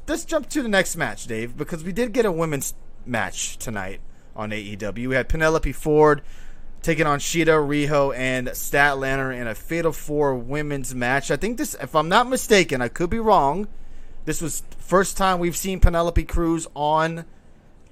let's jump to the next match, Dave, because we did get a women's match tonight on AEW. We had Penelope Ford taking on Shida, Riho, and Statlander in a Fatal 4 women's match. I think this, if I'm not mistaken, I could be wrong, this was first time we've seen Penelope Cruz on...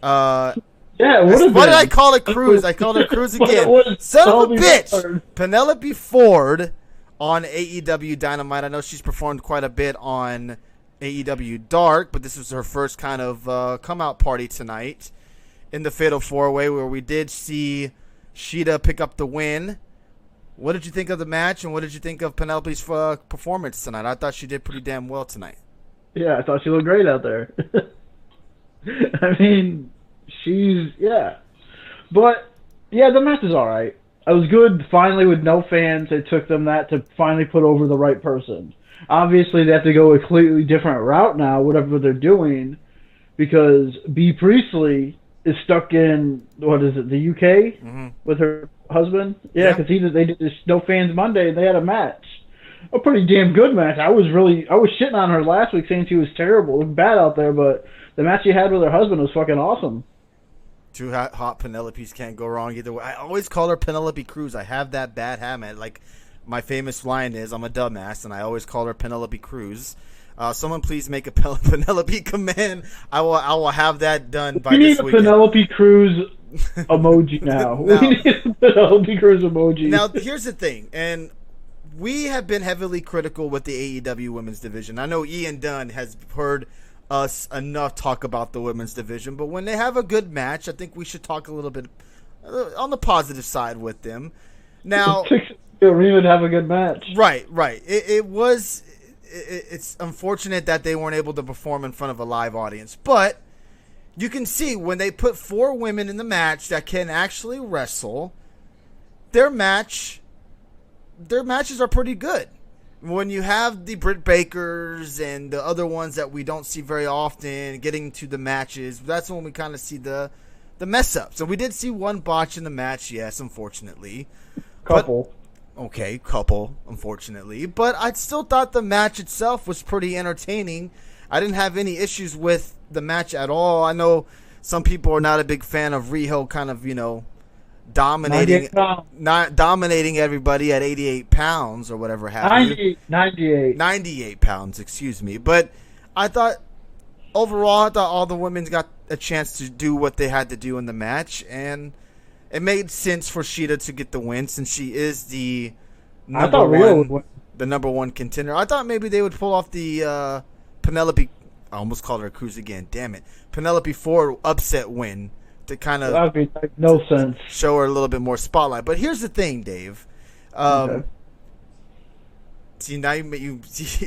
yeah, what did I call it? Cruz. I called her Cruz again. Son of a bitch! Penelope Ford on AEW Dynamite. I know she's performed quite a bit on AEW Dark, but this was her first kind of come-out party tonight in the Fatal 4-Way, where we did see Shida pick up the win. What did you think of the match, and what did you think of Penelope's performance tonight? I thought she did pretty damn well tonight. Yeah, I thought she looked great out there. I mean, yeah. But, yeah, the match is alright. It was good, finally, with no fans. It took them that to finally put over the right person. Obviously, they have to go a completely different route now, whatever they're doing, because B. Priestley is stuck in, the UK with her husband? Yeah, because they did this No Fans Monday, and they had a match. A pretty damn good match. I was shitting on her last week, saying she was terrible. It was bad out there, but the match she had with her husband was fucking awesome. Two hot Penelopes can't go wrong either way. I always call her Penelope Cruz. I have that bad habit. Like, my famous line is, I'm a dumbass, and I always call her Penelope Cruz. Someone please make a Penelope command. I will have that done by this weekend. We need a Penelope Cruz emoji now. We need a Penelope Cruz emoji. Now, here's the thing, and we have been heavily critical with the AEW women's division. I know Ian Dunn has heard us enough talk about the women's division, but when they have a good match, I think we should talk a little bit on the positive side with them. Now, we would have a good match. Right. It's unfortunate that they weren't able to perform in front of a live audience, but you can see when they put 4 women in the match that can actually wrestle, their matches are pretty good. When you have the Britt Bakers and the other ones that we don't see very often getting to the matches, that's when we kind of see the mess ups. So we did see one botch in the match, yes, unfortunately. Couple, unfortunately. But I still thought the match itself was pretty entertaining. I didn't have any issues with the match at all. I know some people are not a big fan of Riho kind of, dominating everybody at 88 pounds or whatever happened. 98 pounds, excuse me. But I thought overall, all the women got a chance to do what they had to do in the match, and it made sense for Shida to get the win since she is the number one contender. I thought maybe they would pull off the Penelope. I almost called her Cruz again. Damn it, Penelope Ford upset win. To kind of that would make no sense. Show her a little bit more spotlight. But here's the thing, Dave. See, now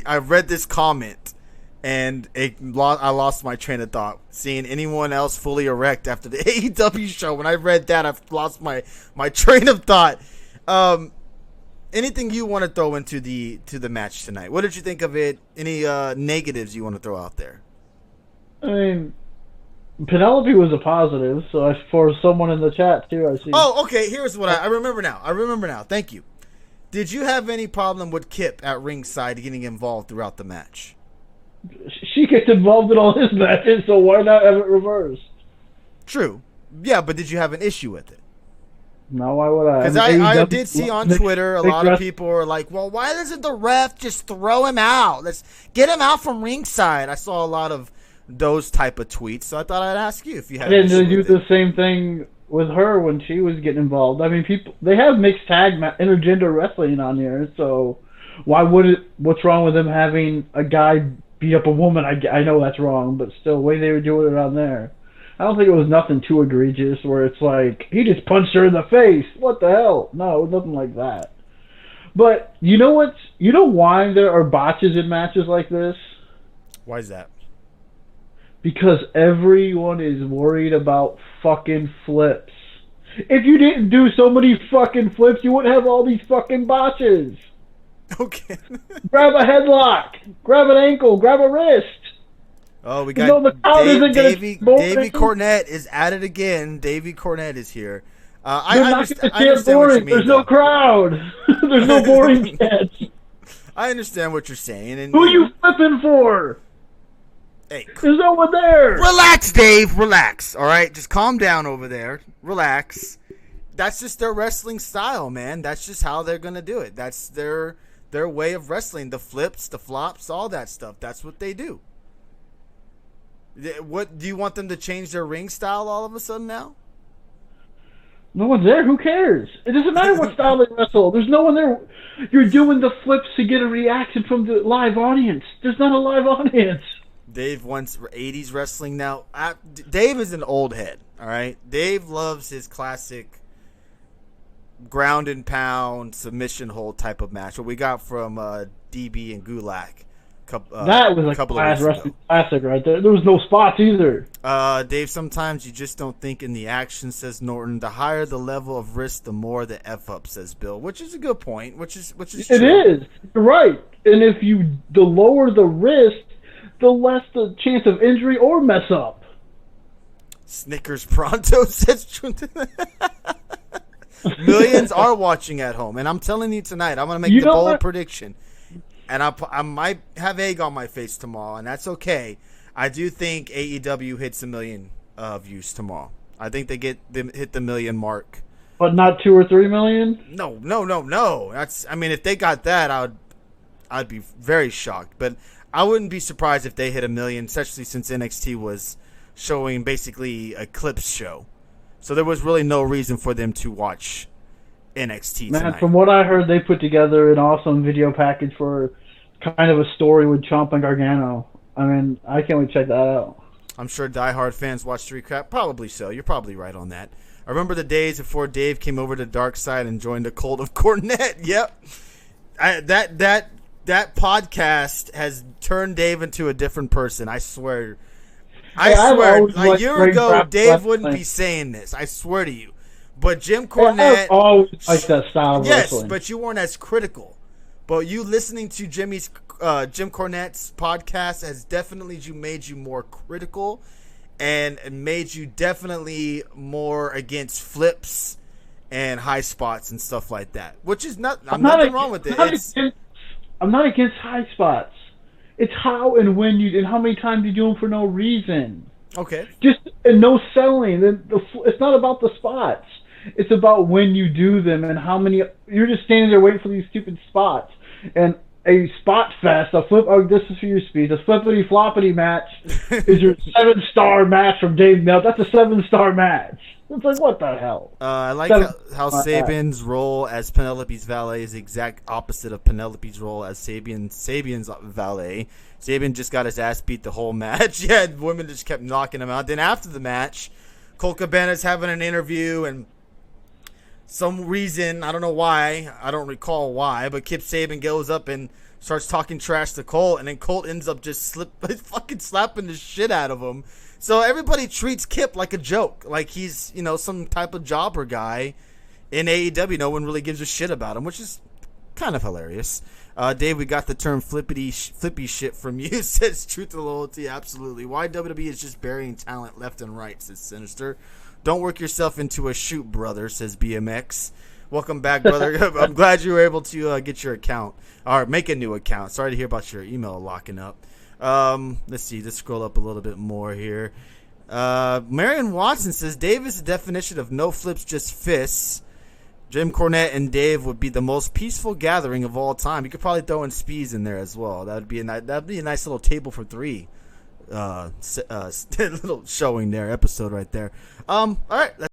I read this comment and I lost my train of thought. Seeing anyone else fully erect after the AEW show, when I read that, I've lost my train of thought. Anything you want to throw into the match tonight? What did you think of it? Any negatives you want to throw out there? I mean, Penelope was a positive, so for someone in the chat too, I see. Oh, okay. Here's what I remember now. Thank you. Did you have any problem with Kip at ringside getting involved throughout the match? She gets involved in all his matches, so why not have it reversed? True. Yeah, but did you have an issue with it? No, why would I? Because I did see on Twitter a lot of people are like, well, why doesn't the ref just throw him out? Let's get him out from ringside. I saw a lot of those type of tweets, so I thought I'd ask you if you had. Didn't they do the same thing with her when she was getting involved? I mean, they have mixed tag intergender wrestling on here, so why would it? What's wrong with them having a guy beat up a woman? I know that's wrong, but still, the way they were doing it on there, I don't think it was nothing too egregious. Where it's like he just punched her in the face. What the hell? No, it was nothing like that. But you know what? You know why there are botches in matches like this? Why is that? Because everyone is worried about fucking flips. If you didn't do so many fucking flips, you wouldn't have all these fucking botches. Okay. Grab a headlock. Grab an ankle. Grab a wrist. Oh, we got Davey Cornette is at it again. Davey Cornette is here. I understand what you mean. There's no crowd. There's no boring chants. I understand what you're saying. And who are you flipping for? Hey, There's no one there. relax, Dave. Relax. All right, just calm down over there. Relax. That's just their wrestling style, man. That's just how they're gonna do it. That's their way of wrestling. The flips, the flops, all that stuff. That's what they do. What do you want them to change their ring style all of a sudden now? No one's there. Who cares? It doesn't matter what style they wrestle. There's no one there. You're doing the flips to get a reaction from the live audience. There's not a live audience. Dave wants 80s wrestling now. Dave is an old head, all right? Dave loves his classic ground and pound submission hold type of match. What we got from DB and Gulak. That was a class wrestling classic right there. There was no spots either. Dave, sometimes you just don't think in the action, says Norton. The higher the level of risk, the more the F up, says Bill. Which is a good point. Which is true. It is. You're right. And if the lower the risk, the less the chance of injury or mess up. Snickers pronto, says Millions are watching at home, and I'm telling you tonight, I'm going to make the bold prediction. And I might have egg on my face tomorrow, and that's okay. I do think AEW hits 1 million views tomorrow. I think they hit the 1 million mark. But not 2 or 3 million? No. If they got that, I'd be very shocked. But I wouldn't be surprised if they hit 1 million, especially since NXT was showing basically a clips show. So there was really no reason for them to watch NXT tonight. Man, from what I heard, they put together an awesome video package for kind of a story with Ciampa and Gargano. I mean, I can't wait to check that out. I'm sure diehard fans watch the recap. Probably so. You're probably right on that. I remember the days before Dave came over to Dark Side and joined the cult of Cornette. Yep. That podcast has turned Dave into a different person. I swear. A year ago, Dave wouldn't be saying this. I swear to you. But Jim Cornette... I always like that style of wrestling. Yes, but you weren't as critical. But you listening to Jim Cornette's podcast has definitely made you more critical and made you definitely more against flips and high spots and stuff like that. Which is nothing wrong with it. I'm not against high spots. It's how and when and how many times you do them for no reason. Okay. And no selling. It's not about the spots. It's about when you do them and how many. You're just standing there waiting for these stupid spots. And a spot fest, this is for you, Speed. The flippity floppity match is your 7-star match from Dave Mel. That's a 7-star match. It's like, what the hell? I like how Sabian's role as Penelope's valet is the exact opposite of Penelope's role as Sabian's valet. Sabian just got his ass beat the whole match. Yeah, women just kept knocking him out. Then after the match, Colt Cabana's having an interview, and some reason, I don't know why, I don't recall why, but Kip Sabian goes up and starts talking trash to Colt, and then Colt ends up just fucking slapping the shit out of him. So everybody treats Kip like a joke, like he's, some type of jobber guy in AEW. No one really gives a shit about him, which is kind of hilarious. Dave, we got the term flippy shit from you, says Truth and Loyalty. Absolutely. Why WWE is just burying talent left and right, says Sinister. Don't work yourself into a shoot, brother, says BMX. Welcome back, brother. I'm glad you were able to get your account, or make a new account. Sorry to hear about your email locking up. Let's see. Let's scroll up a little bit more here. Marion Watson says, Dave is the definition of no flips, just fists. Jim Cornette and Dave would be the most peaceful gathering of all time. You could probably throw in Speeds in there as well. That'd be a nice little table for three. Little showing there, episode right there. All right.